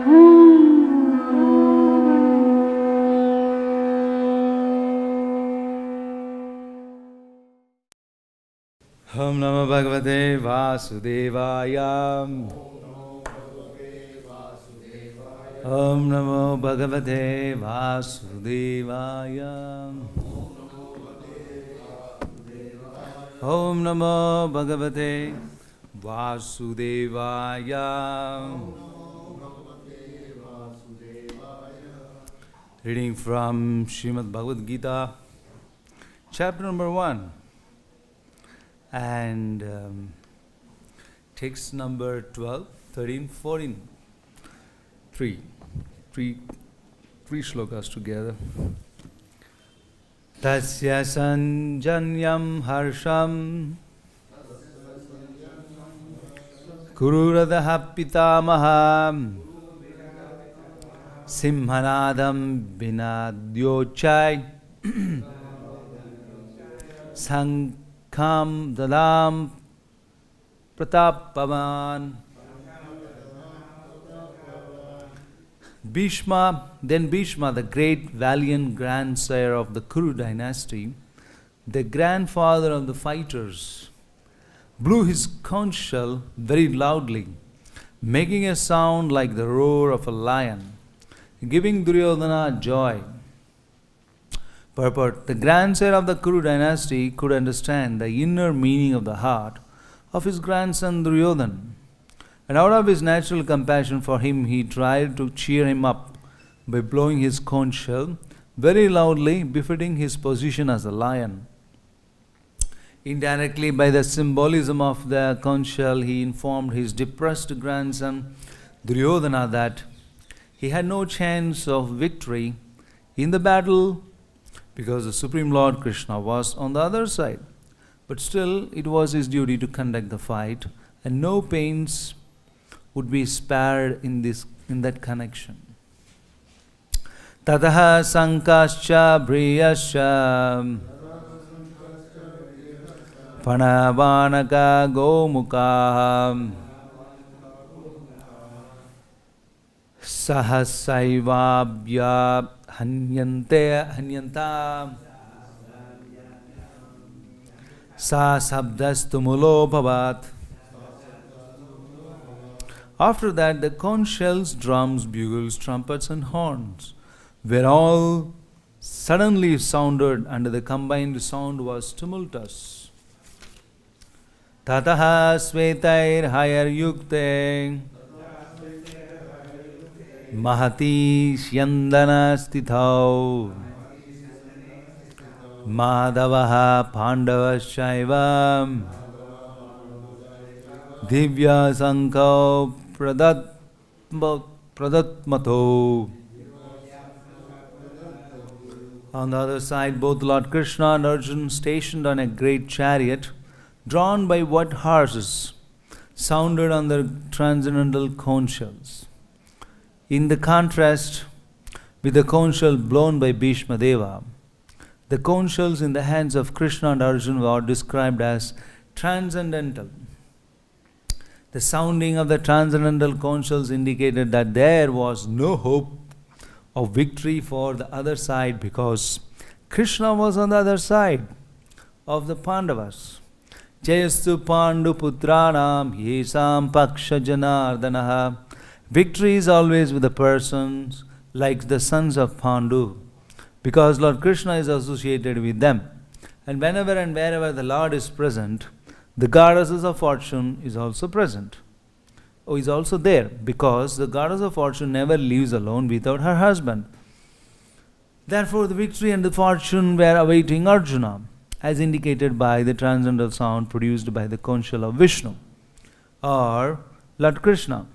Om Namo Bhagavate Vasudevaya. Om Namo Bhagavate Vasudevaya. Om Namo Bhagavate Vasudevaya. Reading from Srimad Bhagavad-Gita, chapter number 1. And text number 12, 13, 14. Three shlokas together. Tasya sanjanyam harsham kururadaha pitamaham simhanadam vinadyochai Kam dadam pratapavan. Then Bhishma, the great valiant grandsire of the Kuru dynasty, the grandfather of the fighters, blew his conch shell very loudly, making a sound like the roar of a lion, giving Duryodhana joy. Purport: the grandsire of the Kuru dynasty could understand the inner meaning of the heart of his grandson Duryodhana, and out of his natural compassion for him, he tried to cheer him up by blowing his conch shell very loudly, befitting his position as a lion. Indirectly, by the symbolism of the conch shell, he informed his depressed grandson Duryodhana that he had no chance of victory in the battle, because the Supreme Lord Krishna was on the other side. But still, it was his duty to conduct the fight, and no pains would be spared in that connection. Tataha sankascha briyascha panavanaka gomukha sahasaivabhya hanyanta sa sabdastumulo bhavat. After that, the conch shells, drums, bugles, trumpets and horns were all suddenly sounded, and the combined sound was tumultuous. Tataha svetair hayar yukte Mahati Shyandana Stithau Madhavaha Pandavashaivam Divya Sankau Pradatmato. On the other side, both Lord Krishna and Arjuna, stationed on a great chariot, drawn by what horses, sounded on their transcendental conch shells. In the contrast with the conch shell blown by Bhishma Deva, the conch shells in the hands of Krishna and Arjuna were described as transcendental. The sounding of the transcendental conch shells indicated that there was no hope of victory for the other side, because Krishna was on the other side of the Pandavas. Jayastu Pandu Putranam Yesam Paksha Janardanaha. Victory is always with the persons like the sons of Pandu, because Lord Krishna is associated with them. And whenever and wherever the Lord is present, the goddesses of fortune is also present. Is also there, because the goddess of fortune never leaves alone without her husband. Therefore, the victory and the fortune were awaiting Arjuna, as indicated by the transcendental sound produced by the conch shell of Vishnu, or Lord Krishna.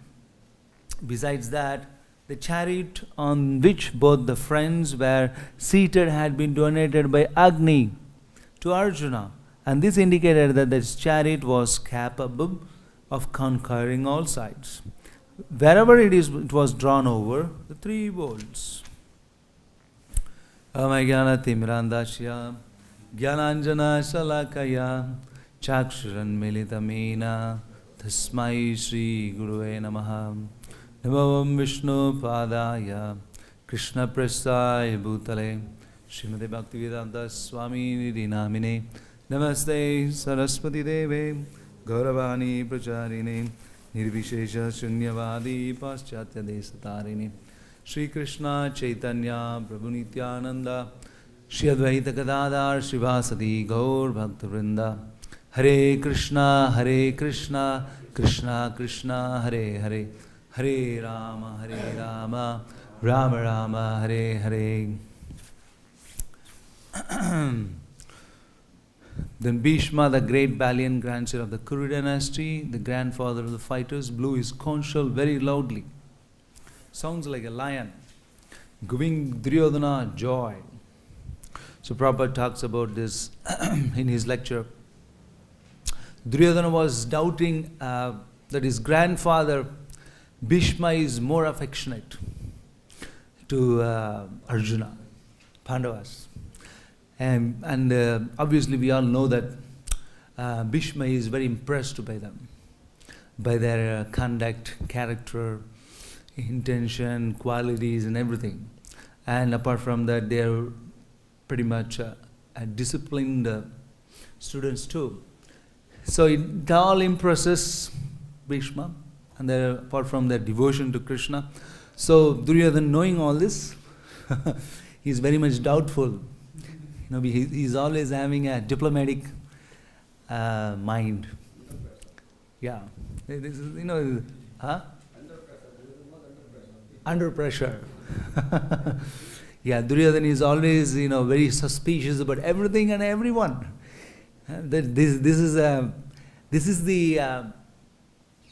Besides that, the chariot on which both the friends were seated had been donated by Agni to Arjuna, and this indicated that this chariot was capable of conquering all sides. Wherever it was drawn over the three worlds. Amajnana Timrandasya Gyananjana Shalakaya Chakshuran Militamena Tasmai Shri Guruve Namaha. Namo Vishnu Padaya Krishna Prasthaya Bhutale Srimate Bhaktivedanta Swami Nidhi Namine Namaste Saraswati Deve Gauravani Pracharine Nirvishesha Shunyavadi Paschatya Desatarine Shri Krishna Chaitanya Prabhu Nityananda Shri Advaita Gadadhar Srivasati Gaur Bhakta Vrinda Hare Krishna Krishna Krishna Hare Hare Hare Rama Rama Rama Hare Hare. Then Bhishma, the great valiant grandson of the Kuru dynasty, the grandfather of the fighters, blew his conch shell very loudly. Sounds like a lion, giving Duryodhana joy. So Prabhupada talks about this in his lecture. Duryodhana was doubting that his grandfather Bhishma is more affectionate to Arjuna, Pandavas. And obviously we all know that Bhishma is very impressed by them, by their conduct, character, intention, qualities and everything. And apart from that, they are pretty much disciplined students too. So it all impresses Bhishma, and apart from their devotion to Krishna. So Duryodhana, knowing all this, he is very much doubtful. He's always having a diplomatic mind. Yeah, this is, under pressure. Yeah, Duryodhana is always, very suspicious about everything and everyone. This is the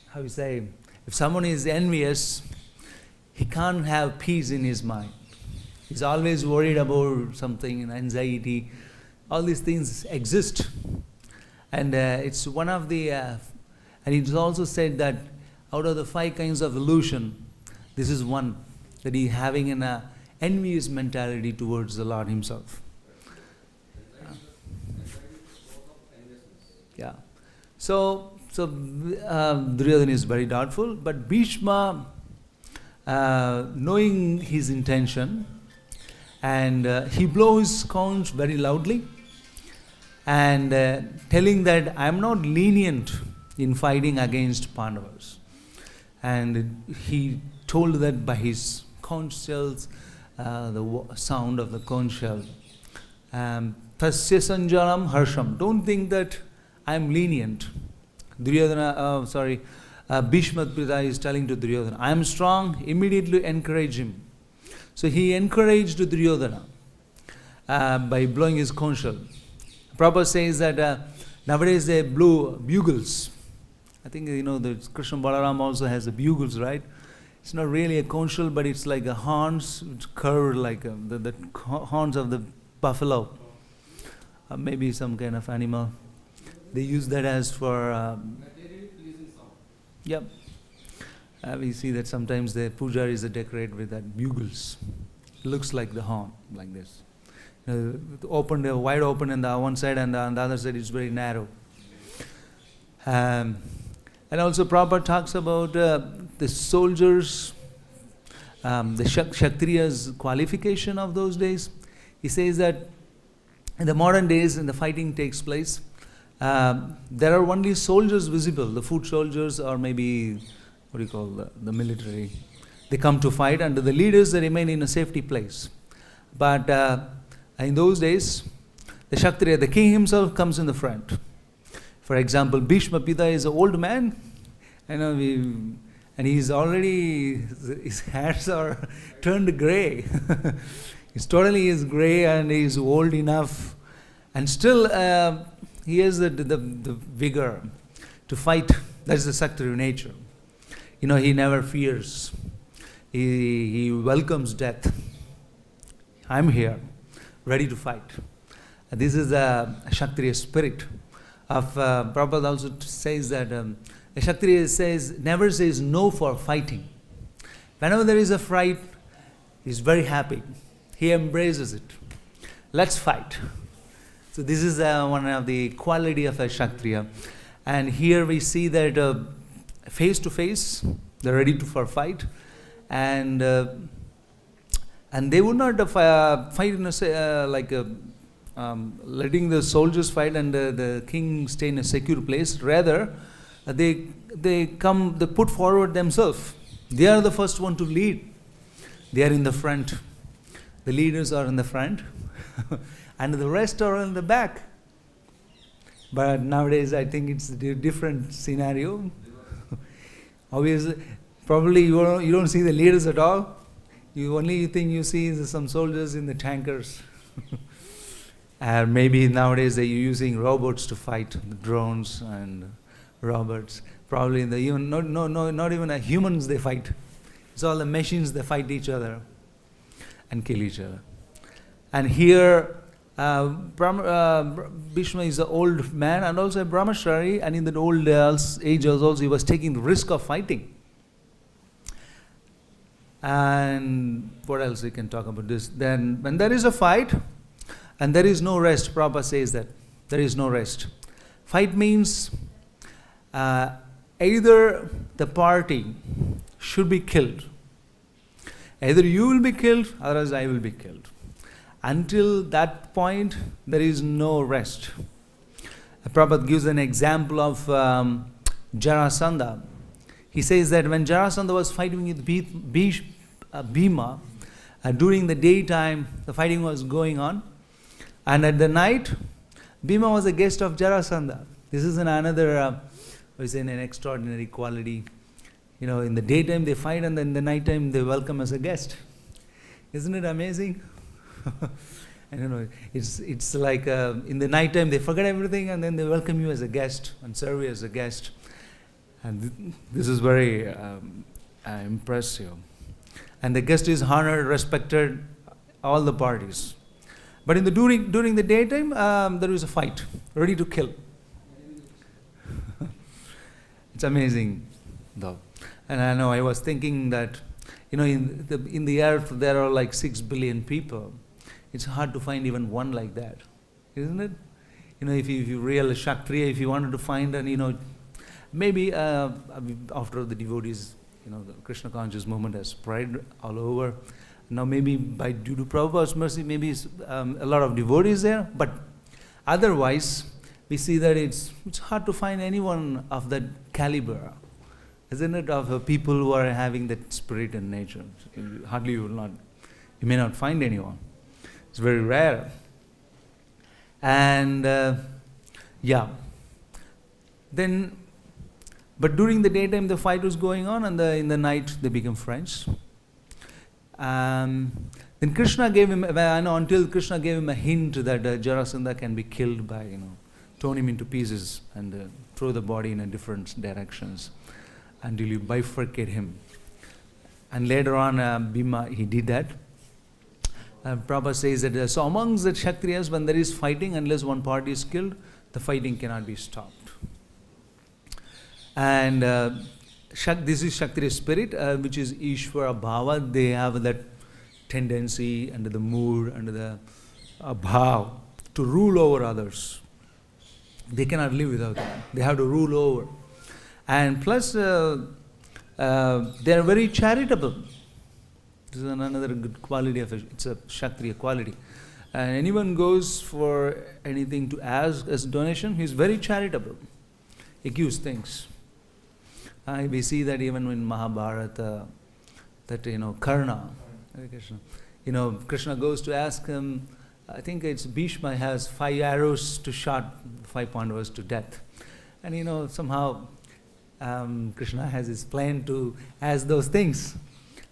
how you say, if someone is envious, he can't have peace in his mind. He's always worried about something, and anxiety. All these things exist. And it's one of the, and it's also said that out of the 5 kinds of illusion, this is one, that he's having an envious mentality towards the Lord himself. Yeah. So Duryodhana is very doubtful, but Bhishma, knowing his intention, and he blows his conch very loudly, and telling that I am not lenient in fighting against Pandavas. And he told that by his conch shells, the sound of the conch shell. Tasya sanjalam harsham. Don't think that I am lenient. Bhishma Pita is telling to Duryodhana, I am strong, immediately encourage him. So he encouraged Duryodhana by blowing his conch shell. Prabhupada says that nowadays they blew bugles. I think the Krishna Balaram also has the bugles, right? It's not really a conch shell, but it's like a horns, curved like the horns of the buffalo, maybe some kind of animal. They use that as for. Yep. We see that sometimes the pujaris are decorated with that bugles. It looks like the horn, like this. Wide open on the one side, and on the other side it's very narrow. And also Prabhupada talks about the soldiers, the Kshatriyas' qualification of those days. He says that in the modern days, when the fighting takes place, there are only soldiers visible, the foot soldiers, or maybe, the military. They come to fight, and the leaders, they remain in a safety place. But in those days, the Kshatriya, the king himself, comes in the front. For example, Bhishma Pita is an old man, and he's already, his hairs are turned grey. He's totally grey, and he's old enough, and still he has the vigor to fight. That's the Kshatriya nature. He never fears. He welcomes death. I'm here, ready to fight. This is the Kshatriya spirit. Prabhupada also says that a Kshatriya never says no for fighting. Whenever there is a fight, he's very happy. He embraces it. Let's fight. So this is one of the quality of a Kshatriya. And here we see that face to face, They're ready for fight, and they would not fight in letting the soldiers fight and the king stay in a secure place. Rather, they put forward themselves. They are the first one to lead. They are in the front. The leaders are in the front, and the rest are in the back. But nowadays, I think it's a different scenario. Obviously, probably you don't see the leaders at all. You only thing you see is some soldiers in the tankers. And maybe nowadays they're using robots to fight, the drones and robots. Probably not even humans they fight. It's all the machines that fight each other and kill each other. And here, Bhishma is an old man and also a brahmachari, and in that old age also he was taking the risk of fighting. And what else we can talk about this? Then when there is a fight and there is no rest, Prabhupada says that there is no rest. Fight means either the party should be killed. Either you will be killed, otherwise I will be killed. Until that point, there is no rest. Prabhupada gives an example of Jarasandha. He says that when Jarasandha was fighting with Bhima, during the daytime, the fighting was going on. And at the night, Bhima was a guest of Jarasandha. This is another, an extraordinary quality. In the daytime they fight, and then in the nighttime they welcome as a guest. Isn't it amazing? I don't know. It's like in the nighttime they forget everything, and then they welcome you as a guest and serve you as a guest. And this is very impressive. And the guest is honored, respected, all the parties. But during the daytime, there is a fight, ready to kill. It's amazing, though. And I know I was thinking that, in the earth there are like 6 billion people. It's hard to find even one like that, isn't it? If you real Kshatriya, if you wanted to find an, maybe after the devotees, the Krishna conscious movement has spread all over. Now maybe due to Prabhupada's mercy, maybe a lot of devotees there. But otherwise, we see that it's hard to find anyone of that caliber, isn't it? Of people who are having that spirit and nature. Hardly you may not find anyone. It's very rare. And but during the daytime the fight was going on, and in the night they became friends. Then Krishna gave him, until Krishna gave him a hint that Jarasandha can be killed by, torn him into pieces and throw the body in different directions until you bifurcate him. And later on, Bhima, he did that. Prabhupada says that so amongst the Kshatriyas, when there is fighting, unless one party is killed, the fighting cannot be stopped. And this is Kshatriya spirit, which is Ishvara Bhava. They have that tendency and the mood and the bhav to rule over others. They cannot live without that. They have to rule over. And plus, they are very charitable. This is another good quality it's a Kshatriya quality. And anyone goes for anything to ask as donation, he is very charitable. He gives things. We see that even in Mahabharata, that Karna, Krishna goes to ask him. I think it's Bhishma has 5 arrows to shot 5 Pandavas to death, and somehow Krishna has his plan to ask those things.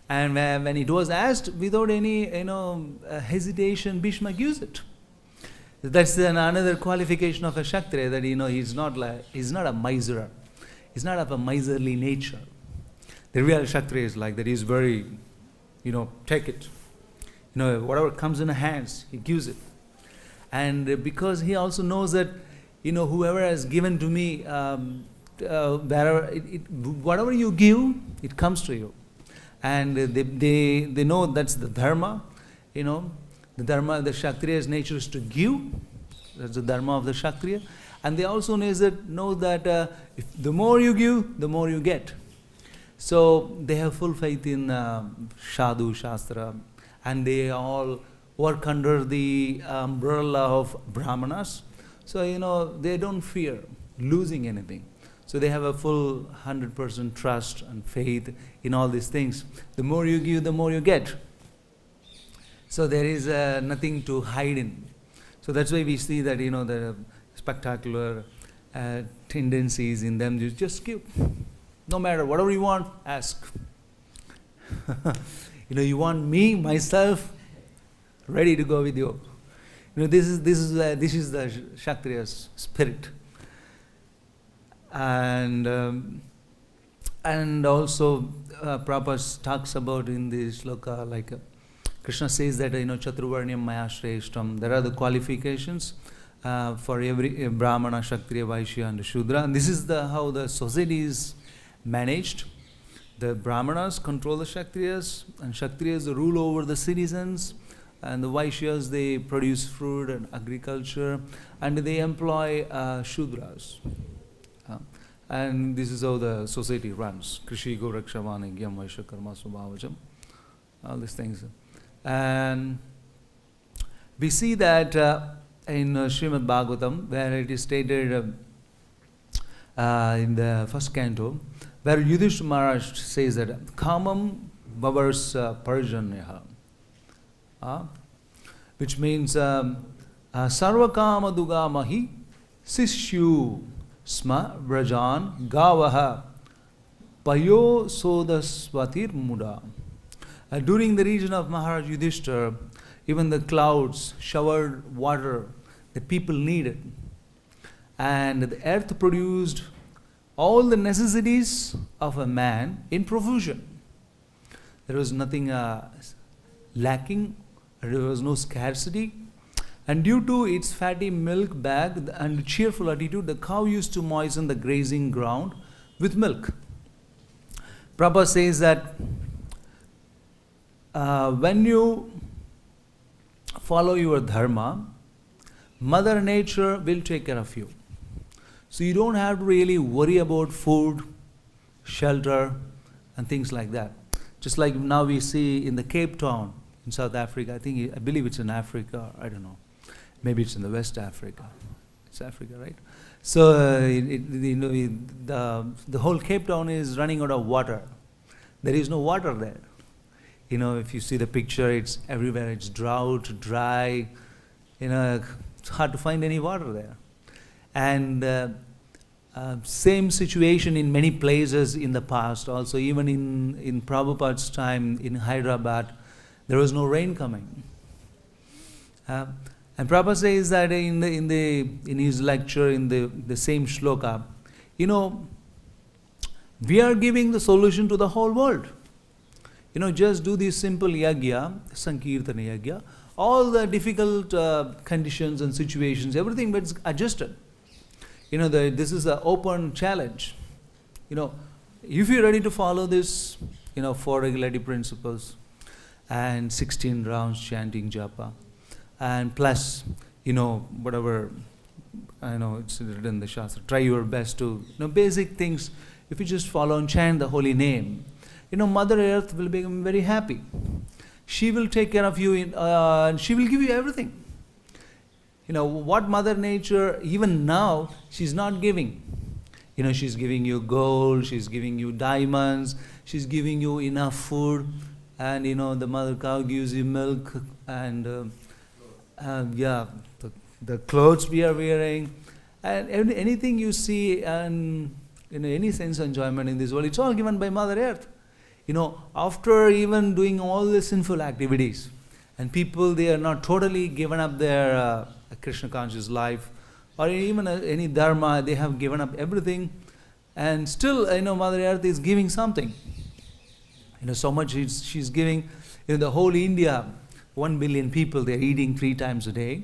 And when it was asked without any hesitation, Bhishma gives it. That's another qualification of a Kshatriya, that he's not a miser. He's not of a miserly nature. The real Kshatriya is like that. He's very, take it. Whatever comes in his hands, he gives it. And because he also knows that, whoever has given to me, whatever you give, it comes to you. And they know that's the dharma. The dharma, the Kshatriya's nature is to give. That's the dharma of the Kshatriya. And they also know that if the more you give, the more you get. So they have full faith in Sadhu Shastra, and they all work under the umbrella of Brahmanas. So, they don't fear losing anything. So they have a full 100% trust and faith in all these things. The more you give, the more you get. So there is nothing to hide in. So that's why we see that, the spectacular tendencies in them. You just give. No matter whatever you want, ask. You want me, myself, ready to go with you. This is the Kshatriya's spirit. And also Prabhupada talks about in this shloka, like Krishna says that Chaturvarnyam Maya Shreshtam. There are the qualifications for every Brahmana, Kshatriya, Vaishya and Shudra. And this is how the society is managed. The Brahmanas control the Kshatriyas, and Kshatriyas rule over the citizens, and the Vaishyas, they produce fruit and agriculture, and they employ Shudras. And this is how the society runs. Krishi Gorakshavani Gyam Vaishya Karma Subhavajam. All these things. And we see that in Srimad Bhagavatam, where it is stated in the first canto, where Yudhishthira Maharaj says that Kamam Bhavars Parjanyaha, which means Sarvakama Dugamahi Sishyu Sma Vrajan Gavaha Payo Sodasvatir Muda. During the region of Maharaj Yudhishthira, even the clouds showered water that people needed. And the earth produced all the necessities of a man in profusion. There was nothing lacking, there was no scarcity. And due to its fatty milk bag and cheerful attitude, the cow used to moisten the grazing ground with milk. Prabhupada says that when you follow your dharma, Mother Nature will take care of you. So you don't have to really worry about food, shelter, and things like that. Just like now we see in the Cape Town in South Africa, I believe it's in Africa, I don't know. Maybe it's in the West Africa. It's Africa, right? So the whole Cape Town is running out of water. There is no water there. If you see the picture, it's everywhere. It's drought, dry. It's hard to find any water there. And same situation in many places in the past. Also, even in Prabhupada's time in Hyderabad, there was no rain coming. And Prabhupada says that in his lecture in the same shloka, we are giving the solution to the whole world. Just do this simple yagya, Sankirtana yagya, all the difficult conditions and situations, everything gets adjusted. This is an open challenge. If you're ready to follow this, 4 regularity principles and 16 rounds chanting japa, and plus, whatever, it's written in the Shastra, try your best to, basic things. If you just follow and chant the holy name, Mother Earth will become very happy. She will take care of you and she will give you everything. What Mother Nature, even now, she's not giving. She's giving you gold, she's giving you diamonds, she's giving you enough food, and the mother cow gives you milk, and the clothes we are wearing, and anything you see, and any sense of enjoyment in this world, it's all given by Mother Earth. After even doing all the sinful activities, and people, they are not totally given up their Krishna conscious life, or even any dharma, they have given up everything, and still, Mother Earth is giving something. So much she's giving. The whole India, 1 billion people, they're eating 3 times a day,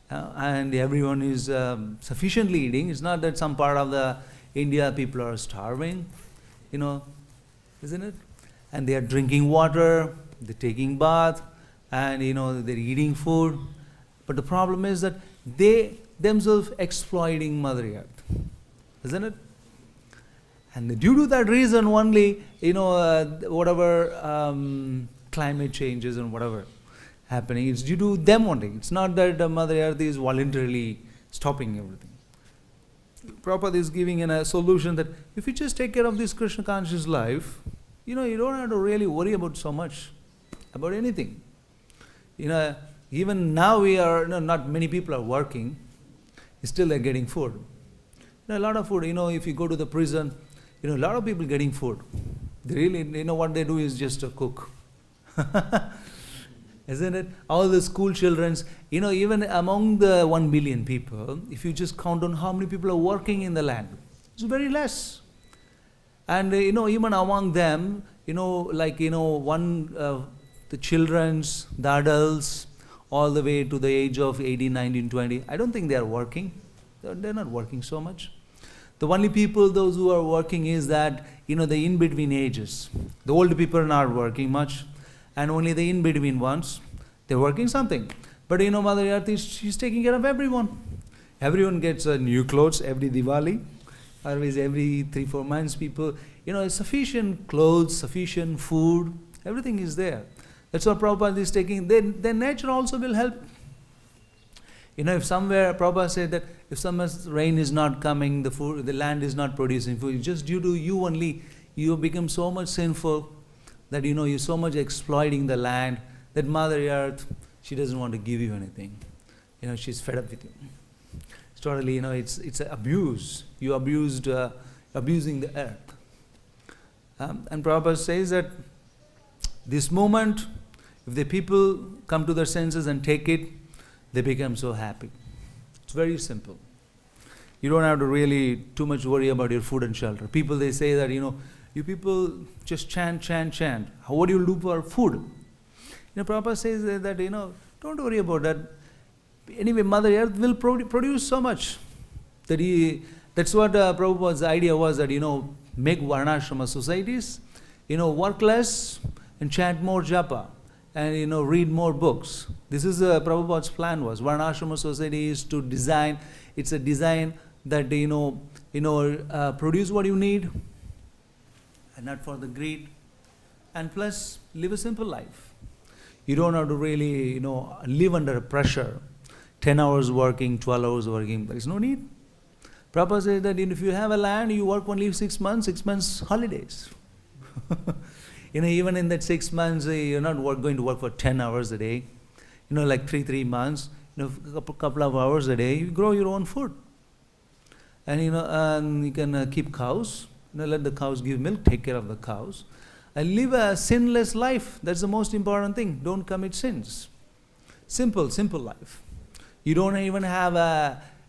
and everyone is sufficiently eating. It's not that some part of the India people are starving, isn't it? And they are drinking water, they're taking bath, and they're eating food. But the problem is that they themselves exploiting Mother Earth, isn't it? And due to that reason only, whatever climate changes and whatever happening, it's due to them only. It's not that Mother Earth is voluntarily stopping everything. Prabhupada is giving a solution that if you just take care of this Krishna conscious life, you don't have to really worry about so much, about anything. Even now not many people are working, still they're getting food. A lot of food, if you go to the prison, a lot of people getting food. They really, what they do is just to cook. Isn't it? All the school childrens, even among the 1 billion people, if you just count on how many people are working in the land, it's very less. And, even among them, the childrens, the adults, all the way to the age of 18, 19, 20, I don't think they are working. They're not working so much. The only people, those who are working is that, the in-between ages. The old people are not working much. And only the in-between ones, they're working something. But Mother Earth, she's taking care of everyone. Everyone gets new clothes every Diwali. Always every 3-4 months, people, sufficient clothes, sufficient food, everything is there. That's what Prabhupada is taking. Then nature also will help. If somewhere, Prabhupada said that if some rain is not coming, the land is not producing food, just due to you only, you become so much sinful that you're so much exploiting the land that Mother Earth, she doesn't want to give you anything. She's fed up with you. It's totally, it's abuse. You abusing the earth. And Prabhupada says that this moment, if the people come to their senses and take it, they become so happy. It's very simple. You don't have to really too much worry about your food and shelter. People, they say that, you people just chant. What do you do for food? Prabhupada says that, don't worry about that. Anyway, Mother Earth will produce so much. That's what Prabhupada's idea was, that, make Varnashrama societies, work less and chant more japa. And read more books. This is Prabhupada's plan was. Varnashrama society is to design. It's a design that produce what you need, and not for the greed. And plus, live a simple life. You don't have to really live under pressure. 10 hours working, 12 hours working. There is no need. Prabhupada says that if you have a land, you work only 6 months. 6 months holidays. Even in that 6 months, you're not going to work for 10 hours a day. Like 3 months, a couple of hours a day, you grow your own food. And, and you can keep cows, let the cows give milk, take care of the cows. And live a sinless life. That's the most important thing. Don't commit sins. Simple life. You don't even have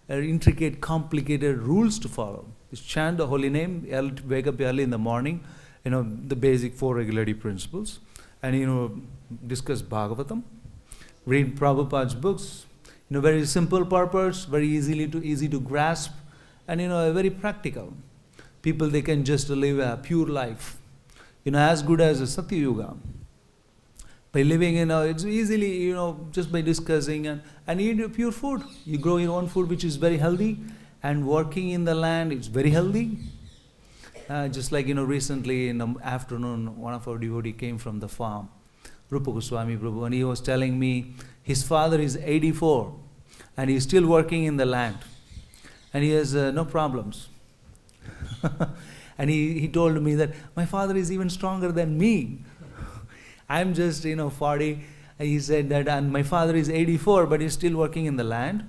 intricate, complicated rules to follow. Just chant the holy name, wake up early in the morning, the basic 4 regulatory principles, and discuss Bhagavatam, read Prabhupada's books, very simple purpose, very easy to grasp, and very practical. People, they can just live a pure life, as good as a Satya-yoga. By living, it's easily, just by discussing and eat pure food. You grow your own food, which is very healthy, and working in the land, it's very healthy. Just like, recently in the afternoon, one of our devotees came from the farm, Rupa Goswami Prabhu, and he was telling me his father is 84 and he's still working in the land and he has no problems. And he told me that my father is even stronger than me. I'm just 40, and he said that, and my father is 84 but he's still working in the land,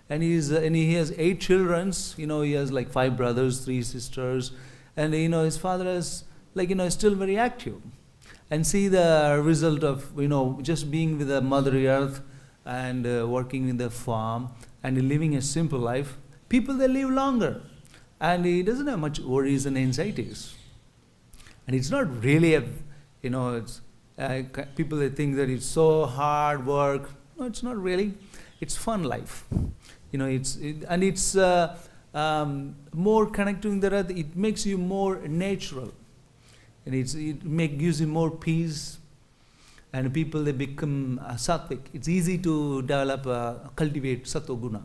and he has 8 children. He has like 5 brothers, 3 sisters. And his father is still very active, and see the result of just being with the Mother Earth and working in the farm and living a simple life. People, they live longer, and he doesn't have much worries and anxieties. And it's not really people, they think that it's so hard work. No, it's not really. It's fun life. It's more connecting the earth. It makes you more natural, and gives you more peace. And people, they become sattvic. It's easy to cultivate sattva guna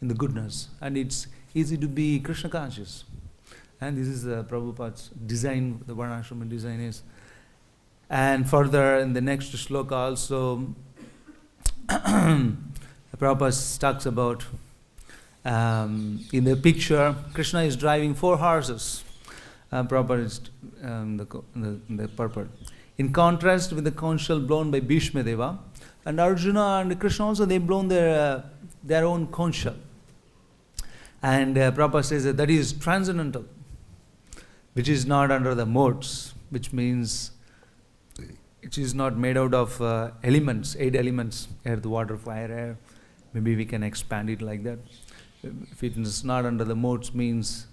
in the goodness, and it's easy to be Krishna conscious. And this is Prabhupada's design, the Varnashrama design is. And further in the next shloka also, Prabhupada talks about, in the picture, Krishna is driving 4 horses. Prabhupada is the purport. In contrast with the conch shell blown by Bhishma Deva, and Arjuna and Krishna also, they blown their own conch shell. And Prabhupada says that is transcendental, which is not under the modes, which means it is not made out of elements, 8 elements, earth, water, fire, air. Maybe we can expand it like that. If it is not under the modes, means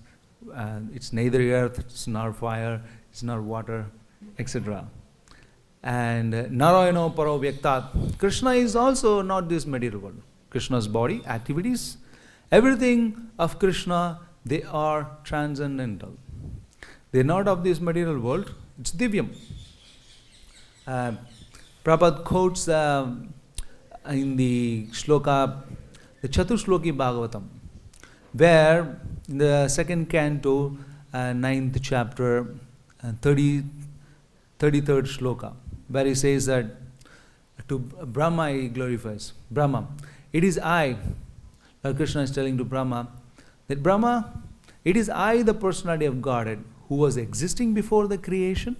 it's neither earth, it's not fire, it's not water, etc. And Narayano Paro Vyaktat, Krishna is also not this material world. Krishna's body, activities, everything of Krishna, they are transcendental. They are not of this material world, it's Divyam. Prabhupada quotes in the shloka, the Chatushloki Bhagavatam, where in the 2nd canto, 9th chapter, 33rd shloka, where he says that to Brahma he glorifies. Brahma, it is I, Lord Krishna is telling to Brahma, that Brahma, it is I, the personality of Godhead, who was existing before the creation.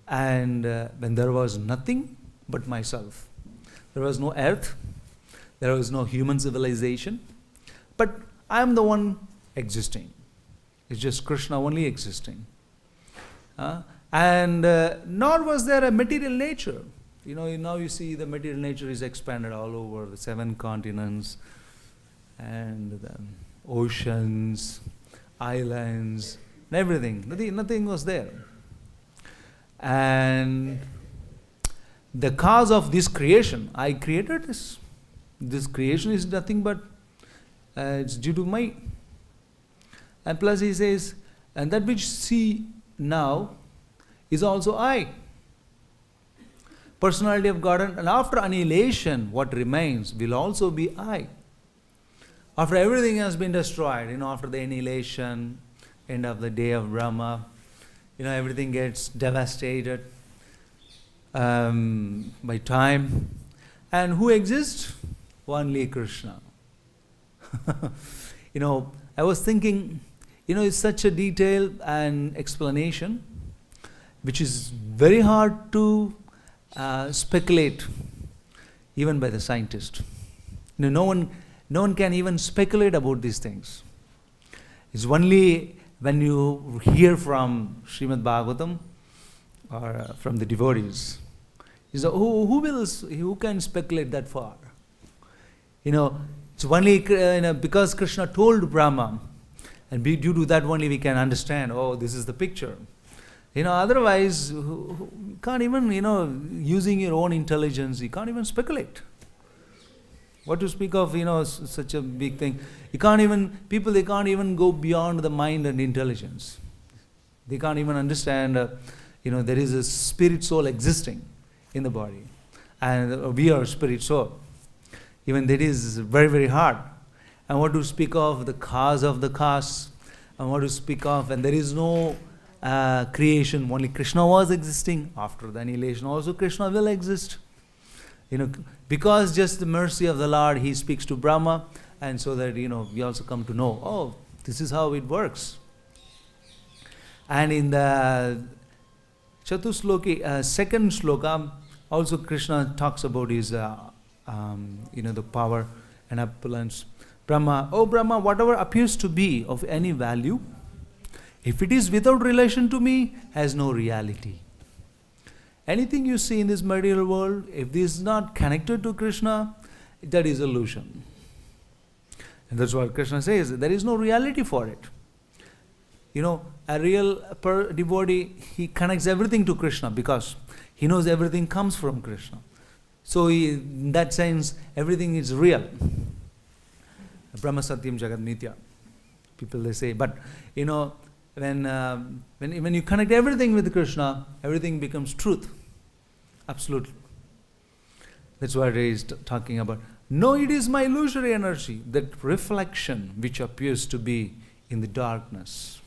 And when there was nothing but myself. There was no earth, there was no human civilization, but I am the one existing. It's just Krishna only existing. And nor was there a material nature. Now you see the material nature is expanded all over the 7 continents and the oceans, islands, and everything. Nothing was there. And the cause of this creation, I created this. This creation is nothing but it's due to my. And plus he says, and that which see now is also I. Personality of God, and after annihilation, what remains will also be I. After everything has been destroyed, after the annihilation, end of the day of Brahma, everything gets devastated by time. And who exists? Only Krishna. I was thinking, it's such a detail and explanation, which is very hard to speculate, even by the scientist. No one can even speculate about these things. It's only when you hear from Srimad Bhagavatam or from the devotees, who can speculate that far? It's only because Krishna told Brahma, and due to that only we can understand, this is the picture. Otherwise, you can't even, using your own intelligence, you can't even speculate. What to speak of, such a big thing. They can't even go beyond the mind and intelligence. They can't even understand, there is a spirit soul existing in the body. And we are spirit soul. Even that is very, very hard. And what to speak of the cause of the cause, and what to speak of, and there is no creation, only Krishna was existing. After the annihilation also Krishna will exist. Because just the mercy of the Lord, he speaks to Brahma, and so that, we also come to know, this is how it works. And in the Chatusloki, 2nd shloka, also Krishna talks about his, the power and opulence. Brahma, Brahma, whatever appears to be of any value, if it is without relation to me, has no reality. Anything you see in this material world, if this is not connected to Krishna, that is illusion. And that's what Krishna says, there is no reality for it. A real devotee, he connects everything to Krishna because he knows everything comes from Krishna. So in that sense, everything is real. Brahma Satyam Jagat Mithya. People, they say, but when you connect everything with Krishna, everything becomes truth. Absolutely. That's what he is talking about. No, it is my illusory energy, that reflection which appears to be in the darkness.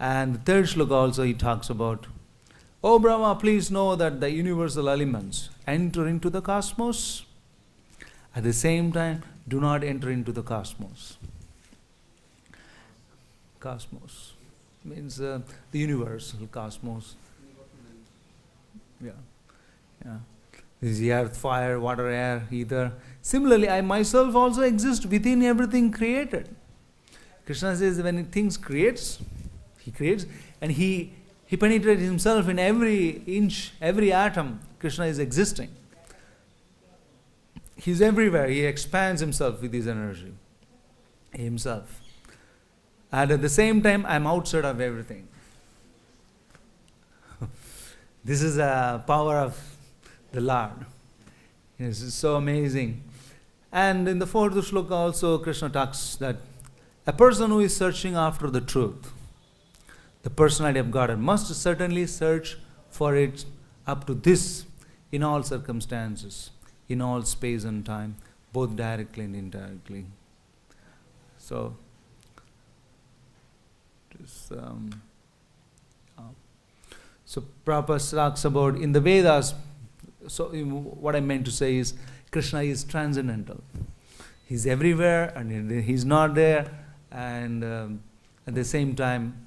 And the third shloka also he talks about, O Brahma, please know that the universal elements enter into the cosmos. At the same time, do not enter into the cosmos. Cosmos means the universal cosmos. Yeah. This is the earth, fire, water, air, ether. Similarly, I myself also exist within everything created. Krishna says when things creates, he creates, and he penetrates himself in every inch, every atom. Krishna is existing. He's everywhere. He expands himself with his energy. Himself. And at the same time, I'm outside of everything. This is the power of the Lord. This is so amazing. And in the fourth shloka also, Krishna talks that a person who is searching after the truth, the personality of God, must certainly search for it up to this in all circumstances, in all space and time, both directly and indirectly. So, Prabhupada talks about in the Vedas. So, what I meant to say is Krishna is transcendental. He's everywhere and he's not there, and at the same time,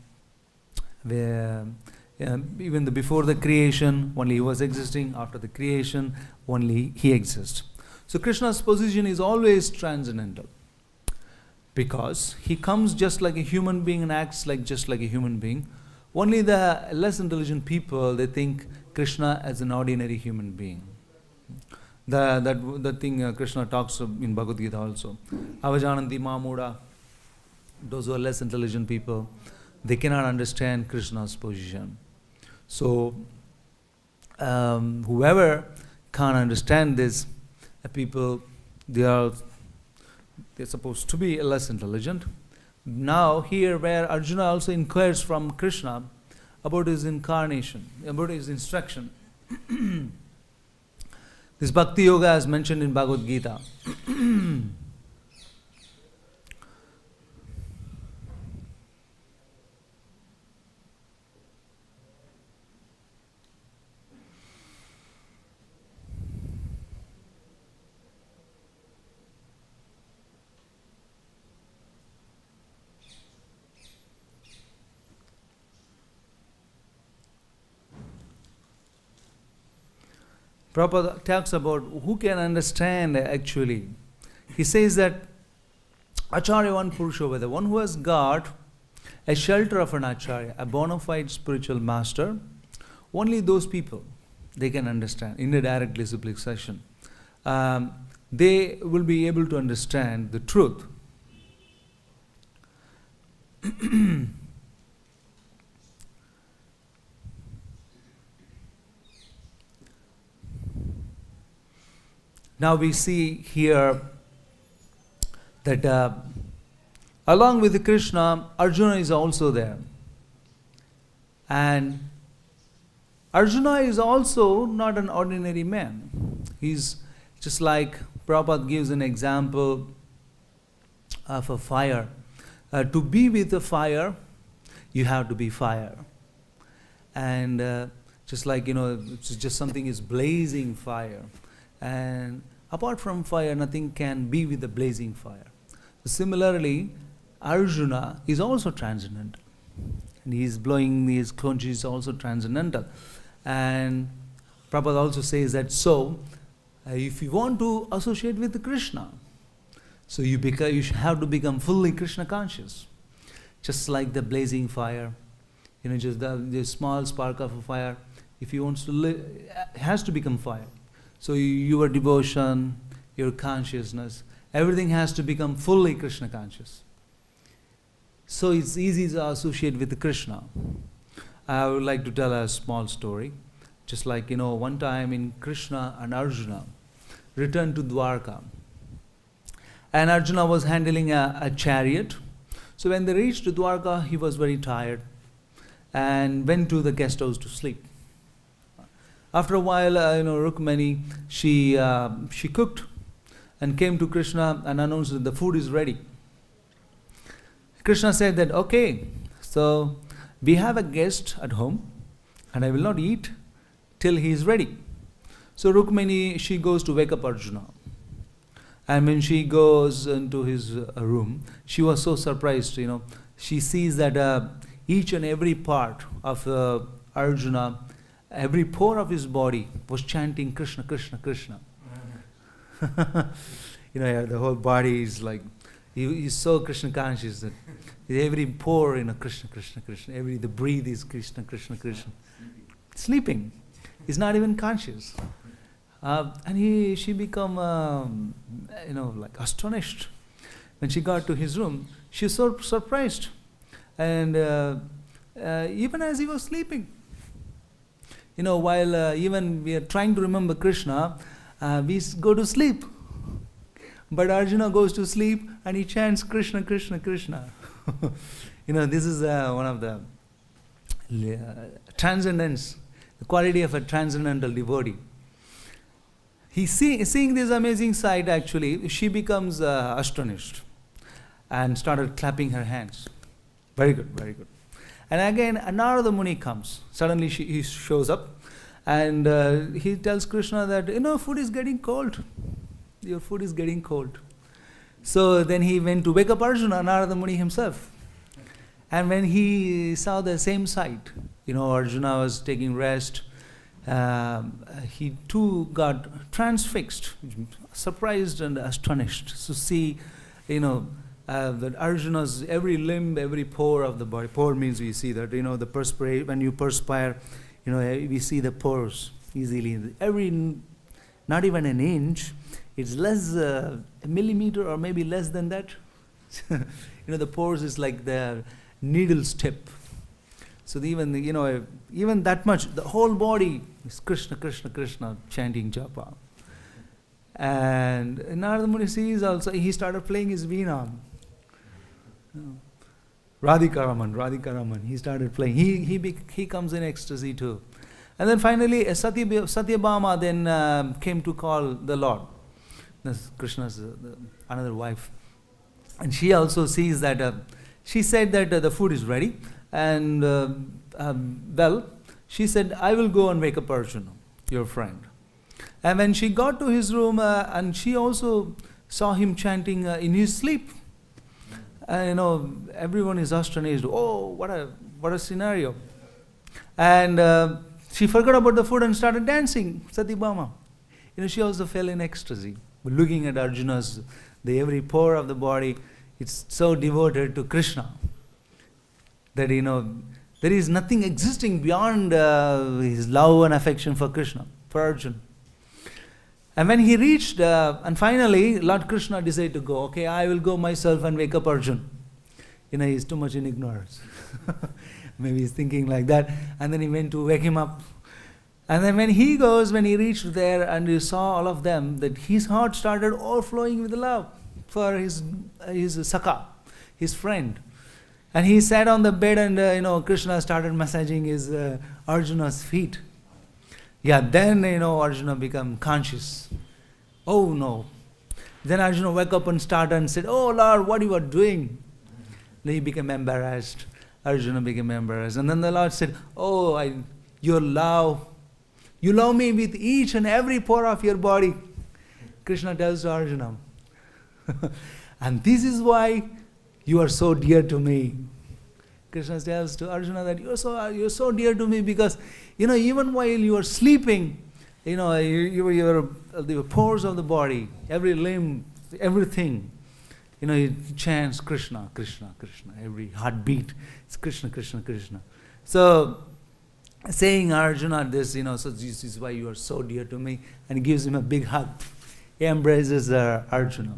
even before the creation, only he was existing. After the creation, only he exists. So Krishna's position is always transcendental, because he comes just like a human being and acts just like a human being. Only the less intelligent people, they think Krishna as an ordinary human being. That thing Krishna talks in Bhagavad-Gita also. Avajananti Mamuda. Those who are less intelligent people, they cannot understand Krishna's position. So, whoever can't understand this, people, they're supposed to be less intelligent. Now, here where Arjuna also inquires from Krishna about his incarnation, about his instruction. This bhakti-yoga is mentioned in Bhagavad-Gita. Prabhupada talks about who can understand actually. He says that Acharyavan Purusha, the one who has got a shelter of an Acharya, a bona fide spiritual master, only those people, they can understand in a direct disciplic session. They will be able to understand the truth. Now we see here that along with Krishna, Arjuna is also there. And Arjuna is also not an ordinary man. He's just like Prabhupada gives an example of a fire. To be with the fire, you have to be fire. And just like, it's just something is blazing fire. And apart from fire, nothing can be with the blazing fire. Similarly, Arjuna is also transcendental. And he's blowing his conch is also transcendental. And Prabhupada also says that if you want to associate with Krishna, so you have to become fully Krishna conscious. Just like the blazing fire, just the small spark of a fire, if he wants to live, it has to become fire. So your devotion, your consciousness, everything has to become fully Krishna conscious. So it's easy to associate with Krishna. I would like to tell a small story. Just like, one time in Krishna and Arjuna returned to Dwarka. And Arjuna was handling a chariot. So when they reached Dwarka, he was very tired and went to the guest house to sleep. After a while, Rukmani, she cooked and came to Krishna and announced that the food is ready. Krishna said that, okay, so we have a guest at home and I will not eat till he is ready. So Rukmini, she goes to wake up Arjuna. And when she goes into his room, she was so surprised, She sees that each and every part of Arjuna, every pore of his body was chanting Krishna, Krishna, Krishna. The whole body is like, he's so Krishna conscious that every pore, Krishna, Krishna, Krishna. The breathe is Krishna, Krishna, Krishna. Sleeping. He's not even conscious. And she become, astonished. When she got to his room, she was so surprised. And even as he was sleeping, while even we are trying to remember Krishna, we go to sleep. But Arjuna goes to sleep and he chants Krishna, Krishna, Krishna. This is one of the transcendence, the quality of a transcendental devotee. Seeing this amazing sight, actually, she becomes astonished and started clapping her hands. Very good, very good. And again, Narada Muni comes. Suddenly he shows up and he tells Krishna that, food is getting cold. Your food is getting cold. So then he went to wake up Arjuna, Narada Muni himself. And when he saw the same sight, Arjuna was taking rest, he too got transfixed, surprised and astonished to see, that Arjuna's every limb, every pore of the body. Pore means we see that, the perspiration, when you perspire, we see the pores easily. Not even an inch, it's less a millimeter or maybe less than that. The pores is like the needle's tip. So even that much, the whole body is Krishna, Krishna, Krishna, chanting japa. And Narada Muni sees also, he started playing his veena. Radhika Raman, he started playing. He comes in ecstasy too. And then finally, Satyabhama then came to call the Lord. That's Krishna's another wife. And she also sees that, she said that the food is ready. And she said, I will go and wake up Arjuna, your friend. And when she got to his room, and she also saw him chanting in his sleep. Everyone is astonished. Oh, what a scenario. And she forgot about the food and started dancing, Satyabhama. She also fell in ecstasy. Looking at Arjuna's, every pore of the body, it's so devoted to Krishna that, there is nothing existing beyond his love and affection for Krishna, for Arjuna. And when he reached, and finally, Lord Krishna decided to go. Okay, I will go myself and wake up Arjuna. He's too much in ignorance. Maybe he's thinking like that. And then he went to wake him up. And then when he reached there and he saw all of them, that his heart started overflowing with love for his Sakha, his friend. And he sat on the bed and, Krishna started massaging his Arjuna's feet. Yeah, then, Arjuna became conscious. Oh no. Then Arjuna woke up and started and said, oh Lord, what you are doing? Then he became embarrassed. Arjuna became embarrassed. And then the Lord said, oh, your love. You love me with each and every pore of your body. Krishna tells to Arjuna. And this is why you are so dear to me. Krishna tells to Arjuna that you're so dear to me because, even while you are sleeping, the pores of the body, every limb, everything, it chants Krishna, Krishna, Krishna. Every heartbeat is Krishna, Krishna, Krishna. So, saying Arjuna this, so this is why you are so dear to me, and gives him a big hug. He embraces Arjuna.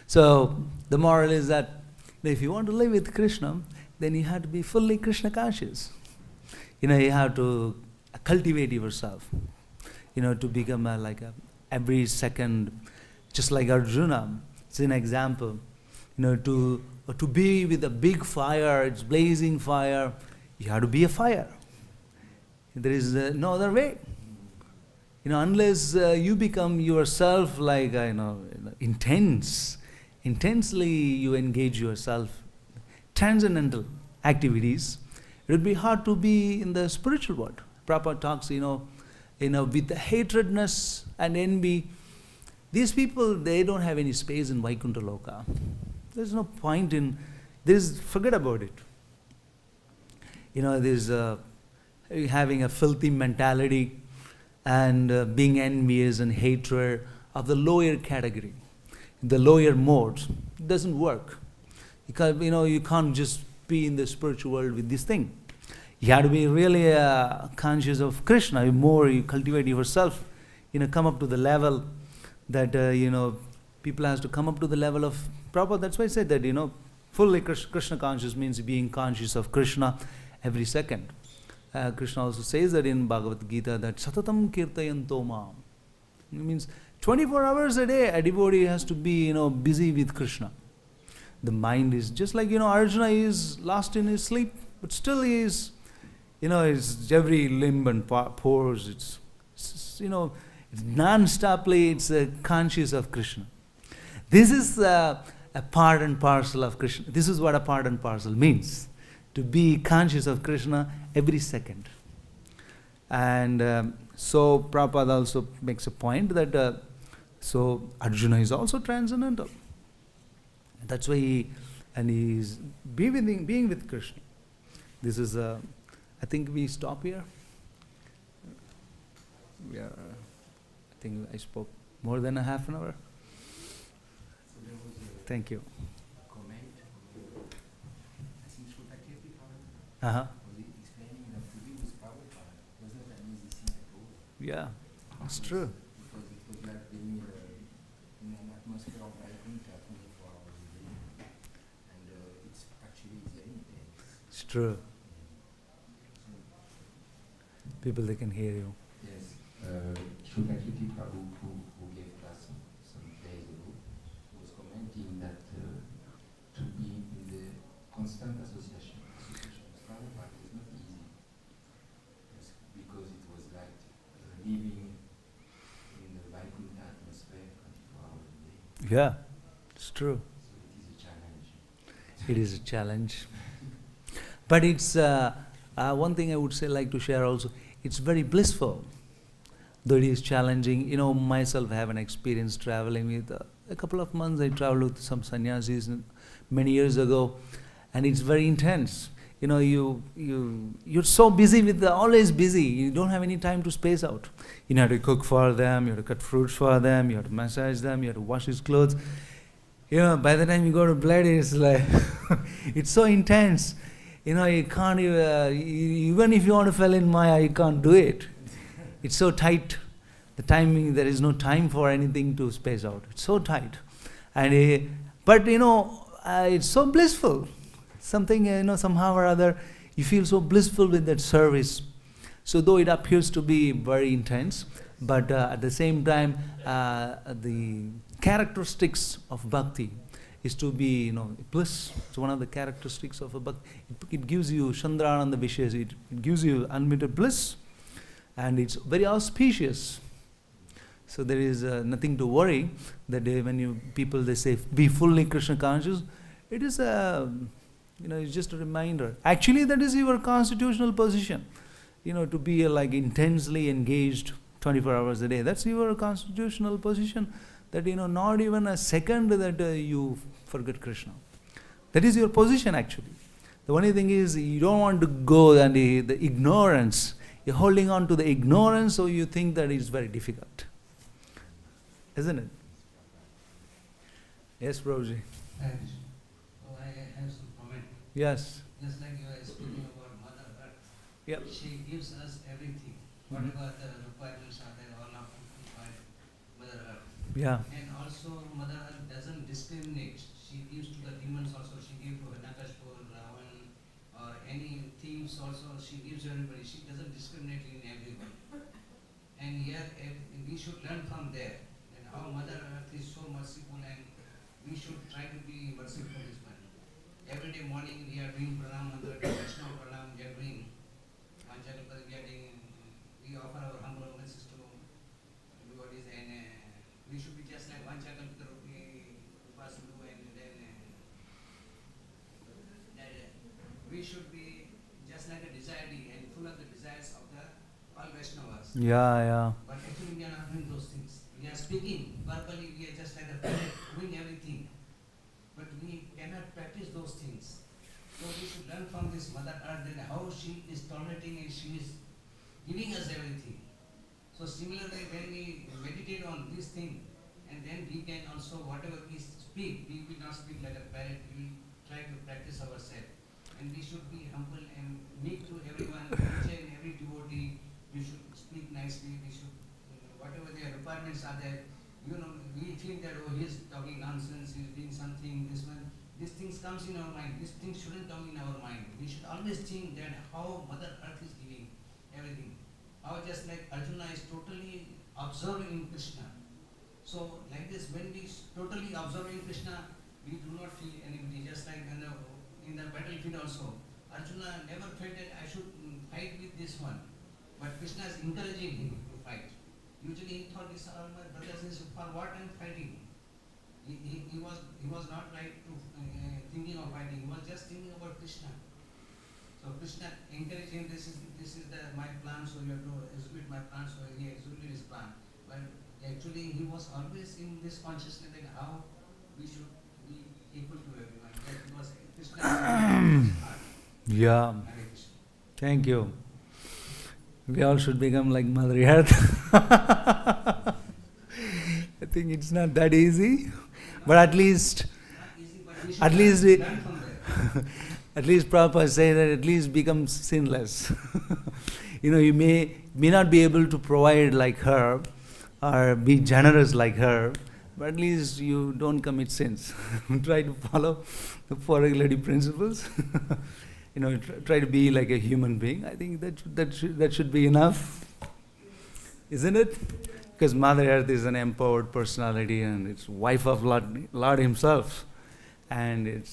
So, the moral is that if you want to live with Krishna, then you have to be fully Krishna conscious. You have to cultivate yourself, to become every second, just like Arjuna. It's an example, to be with a big fire, it's blazing fire, you have to be a fire. There is no other way. Unless you become yourself intensely you engage yourself, transcendental activities, it would be hard to be in the spiritual world. Prabhupada talks, with the hatredness and envy, these people, they don't have any space in Vaikuntha Loka. There's no point in, forget about it. There's having a filthy mentality and being envious and hatred of the lower category, the lower modes. It doesn't work. You can't just be in the spiritual world with this thing. You have to be really conscious of Krishna. The more you cultivate yourself, come up to the level that, people has to come up to the level of Prabhupada. That's why I said that, fully Krishna conscious means being conscious of Krishna every second. Krishna also says that in Bhagavad-Gita that Satatam Kirtayanto Mam. It means 24 hours a day a devotee has to be, busy with Krishna. The mind is just like, Arjuna is lost in his sleep, but still he is, it's every limb and pores, it's non-stoply, it's conscious of Krishna. This is a part and parcel of Krishna. This is what a part and parcel means. To be conscious of Krishna every second. And so Prabhupada also makes a point that so Arjuna is also transcendental. That's why he's being with Krishna. This is I think we stop here. I think I spoke more than a half an hour. Thank you. Uh-huh. Explaining that to be with Prabhupada was not an easy thing at all. Yeah, it's true. Because it was like being in an atmosphere of Vaikuntha 24 hours a day. And it's actually very intense. It's true. People, they can hear you. Yes. Shukakirti Prabhu, who gave class some days ago, was commenting that to be in the constant association Prabhupada is not easy, because it was like living in the Vaikuntha atmosphere 24 hours a day. Yeah, it's true. So it is a challenge. It is a challenge. But it's one thing I would say, like to share also, it's very blissful, though it is challenging. Myself, I have an experience traveling with a couple of months. I traveled with some sannyasis many years ago, and it's very intense. You're so busy with always busy. You don't have any time to space out. You have to cook for them, you have to cut fruits for them, you have to massage them, you have to wash his clothes. By the time you go to bed, it's like, it's so intense. You can't, even if you want to fall in Maya, you can't do it. It's so tight. The timing, there is no time for anything to space out. It's so tight. And but it's so blissful. Something, somehow or other, you feel so blissful with that service. So though it appears to be very intense, but at the same time, the characteristics of bhakti is to be, bliss. It's one of the characteristics of a bhakti. It gives you Chandrananda Vishesha, it gives you unlimited bliss, and it's very auspicious. So there is nothing to worry that when people say be fully Krishna conscious, it is it's just a reminder. Actually, that is your constitutional position. To be like intensely engaged 24 hours a day. That's your constitutional position. That not even a second that you forget Krishna. That is your position actually. The only thing is you don't want to go and the ignorance. You're holding on to the ignorance, so you think that it's very difficult. Isn't it? Yes, Prabhuji. Thanks. So I have some comment. Yes. Just like you are speaking about Mother Earth, Yep. she gives us everything. Whatever the requirements are there, all are fulfilled by Mother Earth. Yeah. And also Mother Earth doesn't discriminate. She gives to the demons also. She gives to Nakashpur, Ravan, or any thieves also. She gives to everybody. She doesn't discriminate in everyone. And here we should learn from there. And how Mother Earth is so merciful, and we should try to be merciful as well. Every day morning we are doing pranam mantra, Krishna pranam, we are doing Panchakalpada, we offer our humble obeisance to devotees, and we should be just like Panchakalpada Upasulu, and then that should be just like a desiree and full of the desires of the all Vaishnavas. Yeah. But actually we are not doing those things. We are speaking, verbally we are just like a parrot, doing everything. But we cannot practice those things. So we should learn from this Mother Earth that how she is tolerating and she is giving us everything. So similarly when we meditate on this thing, and then we can also, whatever we speak, we will not speak like a parrot, we will try to practice ourselves. And we should be humble and meet to everyone, each and every devotee, we should speak nicely, we should, whatever their requirements are there, we think that, oh, he is talking nonsense, he is doing something, this one, these things comes in our mind, these things shouldn't come in our mind. We should always think that how Mother Earth is giving everything. How just like Arjuna is totally absorbed in Krishna. So like this, when we totally observing Krishna, we do not feel anybody. Just like in the battlefield also, Arjuna never felt that I should fight with this one, but Krishna is encouraging him to fight. Usually he thought, these are my brothers, for what I am fighting. He was not right to thinking of fighting. He was just thinking about Krishna. So Krishna encouraged him. This is my plan. So you have to execute my plan. So he executed his plan. But actually, he was always in this consciousness that how we should be equal to everyone. That was Krishna. Yeah. Thank you. We all should become like Mother Earth. I think it's not that easy, but at least Prabhupada say that at least become sinless. You may not be able to provide like her, or be generous like her, but at least you don't commit sins. Try to follow the four regularity principles. Try to be like a human being. I think that should be enough, isn't it? Because Mother Earth is an empowered personality, and it's wife of Lord Himself, and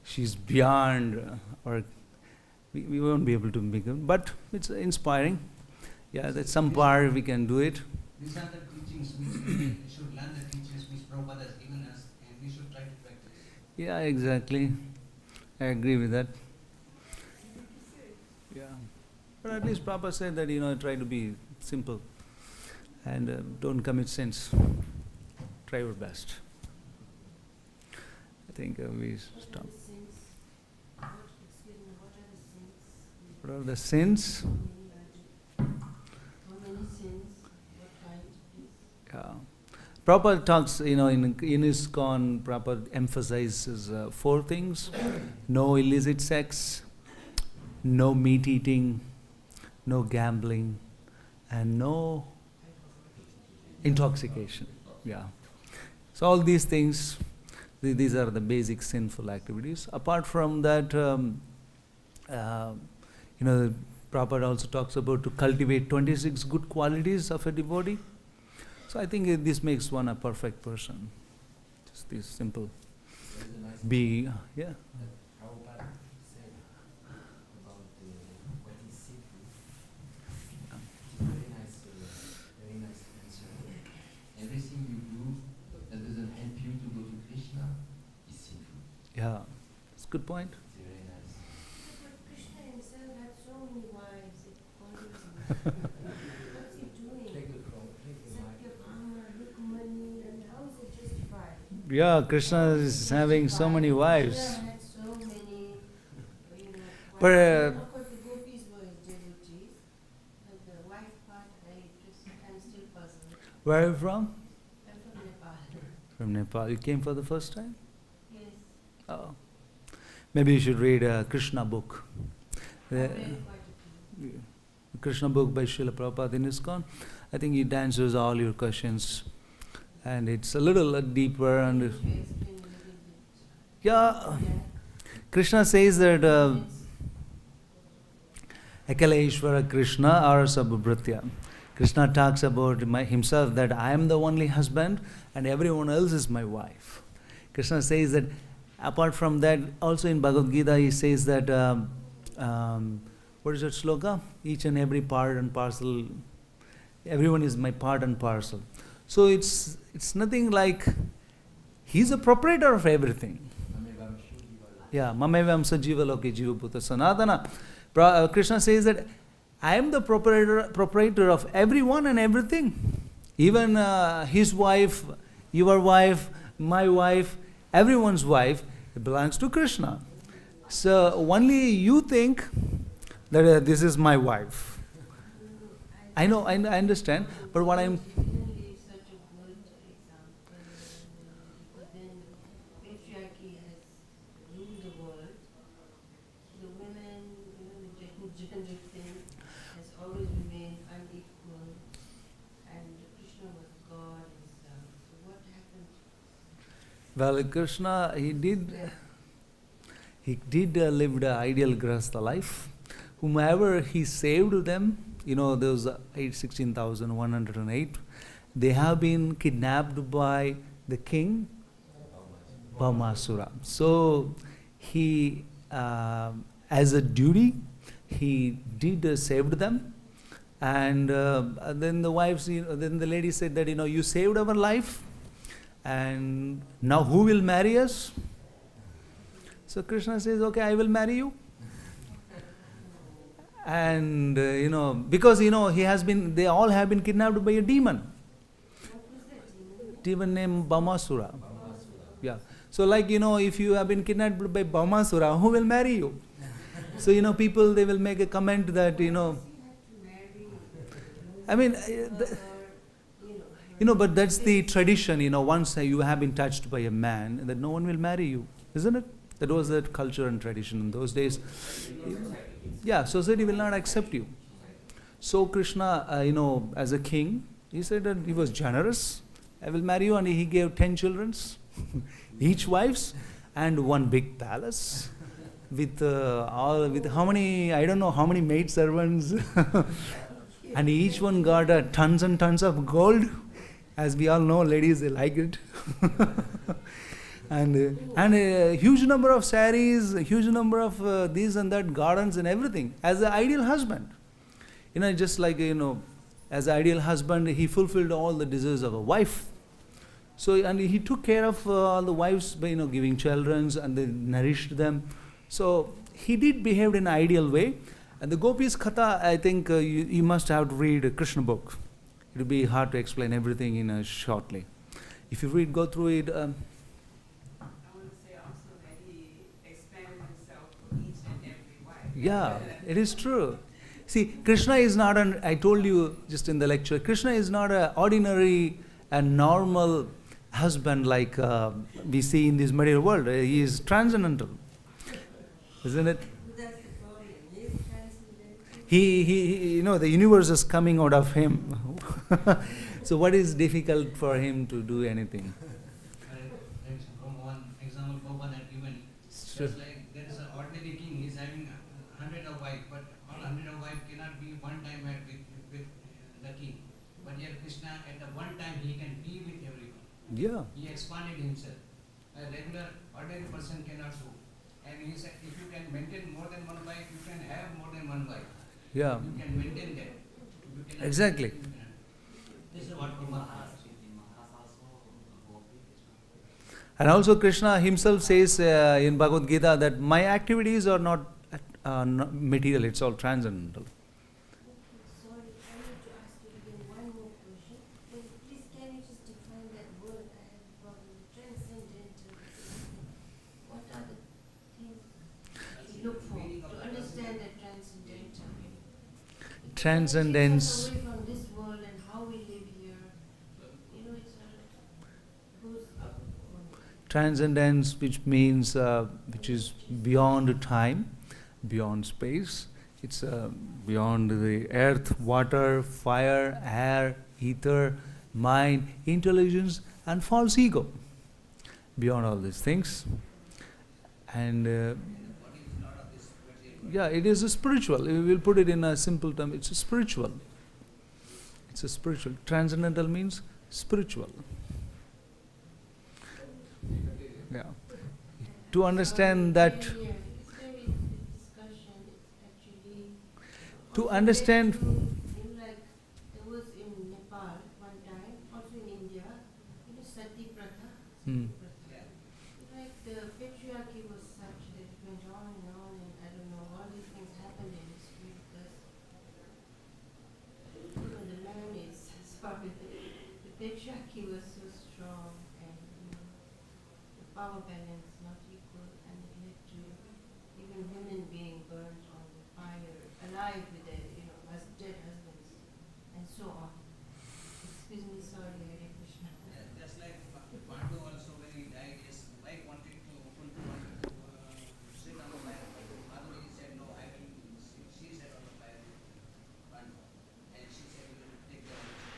she's beyond, or we won't be able to become, but it's inspiring. Yeah, that some part we can do it. These are the teachings which we should learn, the teachings which Prabhupada has given us, and we should try to practice. Yeah, exactly. I agree with that. Yeah. But at least Prabhupada said that, try to be simple and don't commit sins. Try your best. I think we stop. What are the sins? Yeah. Prabhupada talks, in ISKCON, Prabhupada emphasizes 4 things: no illicit sex, no meat eating, no gambling, and no intoxication. Yeah. So all these things, these are the basic sinful activities. Apart from that, Prabhupada also talks about to cultivate 26 good qualities of a devotee. So I think this makes one a perfect person. Just this simple. Be, yeah. Prabhupada said about what is sinful. Very nice answer. Everything you do that doesn't help you to go to Krishna is sinful. Yeah, it's a good point. It's very nice. But Krishna himself had so many wives, it confused me. What's he doing? Satyabhama, Rukmani, and how is it justified? Yeah, Krishna is having so many wives. Krishna had so many, But, wives. Of course, the gopis were devotees, but the wife part, I'm still puzzled. Where are you from? I'm from Nepal. From Nepal. You came for the first time? Yes. Oh. Maybe you should read a Krishna book. I read quite a few. Krishna book by Srila Prabhupada in ISKCON. I think it answers all your questions. And it's a little deeper. And Could you explain a little bit? yeah, Krishna says that Akaleshwara Krishna Arasabhubhritya. Krishna talks about himself that I am the only husband and everyone else is my wife. Krishna says that apart from that, also in Bhagavad-Gita he says that, what is that sloka? Each and every part and parcel, everyone is my part and parcel. So it's nothing like he's a proprietor of everything. Yeah, Mamevam Sajiva Loke Jiva Bhuta Sanatana. Krishna says that I am the proprietor of everyone and everything. Even his wife, your wife, my wife, everyone's wife belongs to Krishna. So only you think that this is my wife. I know, I understand, but what I'm... Certainly such a good example, but then patriarchy has ruled the world. The women, the gender thing has always remained unequal, and Krishna was God himself. So what happened? Well, Krishna, he did live the ideal grahastha life. Whomever he saved them, those 16,108, they have been kidnapped by the king, Bhaumasura. So he, as a duty, he did saved them. And then the wives, then the lady said that, you saved our life, and now who will marry us? So Krishna says, okay, I will marry you. And, because, they all have been kidnapped by a demon. What was that demon? Demon named Bhaumasura. Yeah. So if you have been kidnapped by Bhaumasura, who will marry you? So, people, they will make a comment that, I mean, but that's the tradition, once you have been touched by a man, that no one will marry you, isn't it? That was the culture and tradition in those days. Yeah, society will not accept you. So Krishna, as a king, he said that he was generous. I will marry you, and he gave 10 children, each wives, and one big palace with how many, I don't know how many maid servants, and each one got tons and tons of gold. As we all know, ladies, they like it. And a huge number of saris, a huge number of these and that, gardens and everything, as an ideal husband. Just like, as an ideal husband, he fulfilled all the desires of a wife. So, and he took care of all the wives by, giving children, and they nourished them. So, he did behave in an ideal way. And the Gopis Katha, I think you must have to read a Krishna book. It will be hard to explain everything in shortly. If you go through it... Yeah, it is true. See, Krishna is not I told you just in the lecture, Krishna is not an ordinary and normal husband like we see in this material world. He is transcendental. Isn't it? That's the problem. He is transcendental. He the universe is coming out of him. So what is difficult for him to do anything? From one example Bhavan had given, Sure. just like there is an ordinary king, he is having 100 of wives, but all 100 of wives cannot be one time with the king. But here Krishna, at the one time, he can be with everyone. Yeah. He expanded himself. A regular, ordinary person cannot do. And he said, if you can maintain more than one wife, you can have more than one wife. Yeah. You can maintain that. You cannot- Exactly. you cannot. This is what Maharaj said. And also Krishna himself says in Bhagavad-Gita that my activities are not material, it's all transcendental. Sorry, I need to ask you again one more question. Please, can you just define that word? I have a problem. Transcendental. What are the things you look for to understand that transcendental? Transcendence. Away from this world and how we live here. It's goes up. Transcendence, which means which is beyond time, beyond space. It's beyond the earth, water, fire, air, ether, mind, intelligence, and false ego. Beyond all these things. And yeah, it is a spiritual. We will put it in a simple term. It's a spiritual. It's a spiritual. Transcendental means spiritual. Yeah. To understand that, It's very discussion. It's actually. to understand, Like there was in Nepal one time, also in India, sati pratha. Hmm. Like the patriarchy was such that patriarchy was so strong, and the power balance not equal, and it led to even women being burned on the fire, alive with their dead husbands, and so on. Excuse me, sorry, Hare Krishna. Yeah, just like Pandu also when he died, his wife wanted to sit on the fire. Madhuri said, no, I will. She sat on the fire with Pandu. And she said, we will take care of it.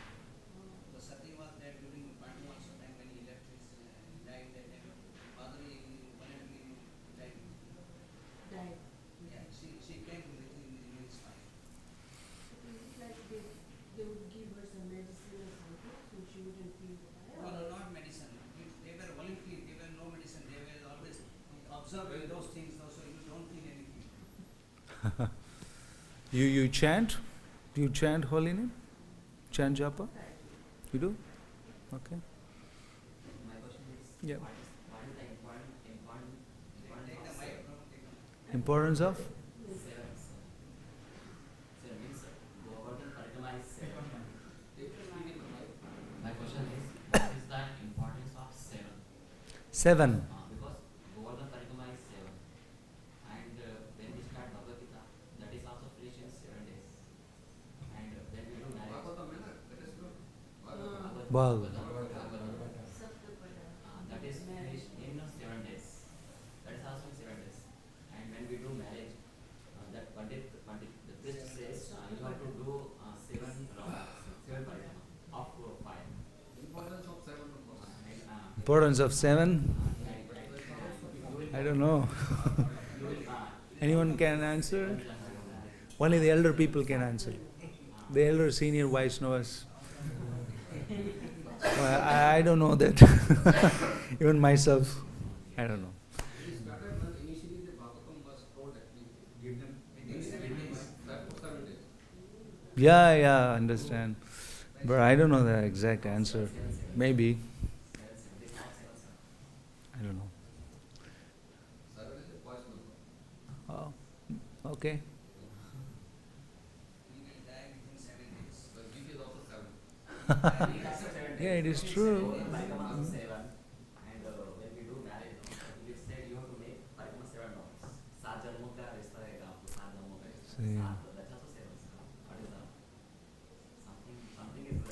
So Sati was there during Pandu also time when he left his died that time. Madhuri voluntarily died. Died. Yeah, she came with him in his fire. Is it like they would give her some medicine or something so she wouldn't feel the fire? No, not medicine. They were voluntary, they were no medicine. They were always observe those things, so you don't feel anything. You chant? Do you chant holy name? Chant japa? You do? Okay. My question is, Yeah. what is the importance Take the of mic, seven? bro. Take the mic. Importance of? Seven. Seven means Govardhan Parikrama is seven. My question is, what is the importance of seven? 7. Because Govardhan Parikrama is seven, and when we start Bhagavad-Gita, that is also finished in 7 days, and when we do marriage, Bhag. that is finished in 7 days. That is also in 7 days. And when we do marriage, that Pandit, the priest says, you have to do 7 rounds, 7 parikrama of 5. Importance of 7? I don't know. Anyone can answer? Only the elder people can answer. The elder senior Vaishnavas. Well, I don't know that. Even myself, I don't know. Initially the Bhagavatam was told that we give them within 7 days. 7 days. Yeah, understand. But I don't know the exact answer. Maybe. I don't know. 7 is a boy's number. Oh, okay. We will die within 7 days. So Gita is also 7. Yeah, it is true. Parikrama of 7, and when we do marriage, we said you have to make Parikrama 7 rounds. 7 janmon ka rishta rahega aapko, 7 janmon ka rishta. Same. That's also 7. What is that? Something is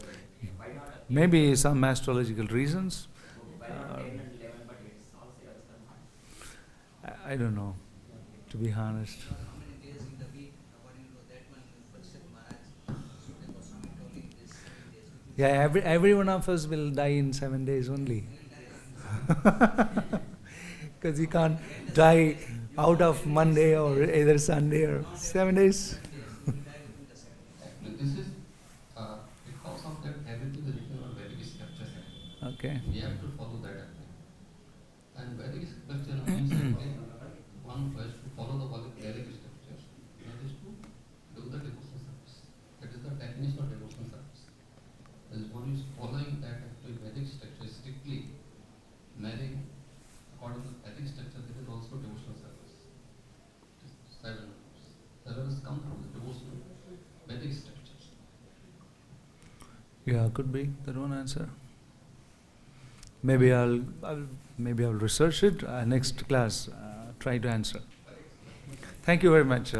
why not? Maybe some astrological reasons. Why not 10 and 11, but it's all 7 confirmed. I don't know, to be honest. How many days in the week, according to that one, Parishad Maharaj, Sukha Goswami told in this 7 days. Yeah, every one of us will die in 7 days only. Because you can't die out of Monday or either Sunday or 7 days. Actually, this is because of that everything is written on Vedic scriptures. Okay. We have to follow that actually. And Vedic scripture means that one has to follow the Vedic scriptures. That is to do the devotional service. That is the definition of devotional service. As one is following that actually Vedic structure strictly, marrying according to Vedic structure, that is also devotional service. 7 hours. 7 has come from the devotional Vedic structures. Yeah, could be that one answer. Maybe I'll research it. Next class, try to answer. Thank you very much.